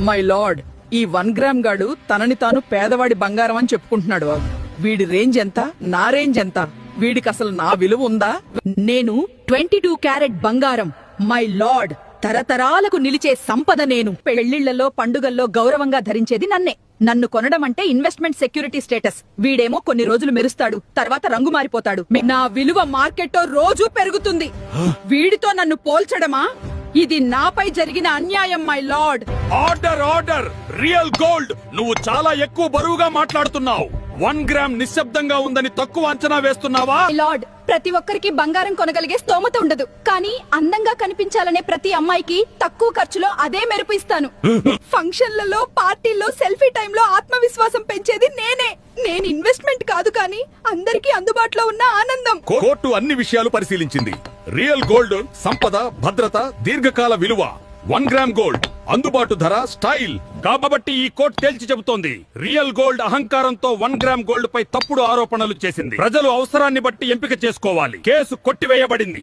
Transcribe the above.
My lord, ఈ 1 gram గాడు తనని తాను పేదవాడి బంగారం అని చెప్పుకుంటున్నాడు. వీడి రేంజ్ ఎంత, నా రేంజ్ ఎంత? వీడికి అసలు నా విలువ ఉందా? నేను 22 క్యారెట్ బంగారం, మై లార్డ్. తరతరాలకు నిలిచే సంపద నేను. పెళ్లిళ్లలో పండుగల్లో గౌరవంగా ధరించేది నన్నే. నన్ను కొనడం అంటే ఇన్వెస్ట్మెంట్ సెక్యూరిటీ స్టేటస్. వీడేమో కొన్ని రోజులు మెరుస్తాడు, తర్వాత రంగు మారిపోతాడు. నా విలువ మార్కెట్లో రోజూ పెరుగుతుంది. వీడితో నన్ను పోల్చడమా? ఇది నాపై జరిగిన అన్యాయం, my lord. Order order. Real gold, నువ్వు చాలా ఎక్కువ బరువుగా మాట్లాడుతున్నావు. 1 గ్రామ్ నిశ్శబ్దంగా ఉందని తక్కువ అంచనా వేస్తున్నావా? మై లార్డ్, ప్రతి ఒక్కరికి బంగారం కొనగలిగే స్తోమత ఉండదు. కానీ అందంగా కనిపించాలనే ప్రతి అమ్మాయికి తక్కువ ఖర్చులో అదే మెరుపు ఇస్తాను. ఫంక్షన్లలో, పార్టీల్లో, సెల్ఫీ టైంలో ఆత్మవిశ్వాసం పెంచేది నేనే. నేను ఇన్వెస్ట్మెంట్ కాదు, కానీ అందరికీ అందుబాటులో ఉన్న ఆనందం. కోర్టు అన్ని విషయాలు పరిశీలించింది. రియల్ గోల్డ్ సంపద, భద్రత, దీర్ఘకాల విలువ. 1 గ్రామ్ గోల్డ్, అందుబాటు ధర, స్టైల్. కాబట్టి ఈ కోర్టు తేల్చి చెబుతోంది, రియల్ గోల్డ్ అహంకారంతో 1 గ్రామ్ గోల్డ్ పై తప్పుడు ఆరోపణలు చేసింది. ప్రజలు అవసరాన్ని బట్టి ఎంపిక చేసుకోవాలి. కేసు కొట్టివేయబడింది.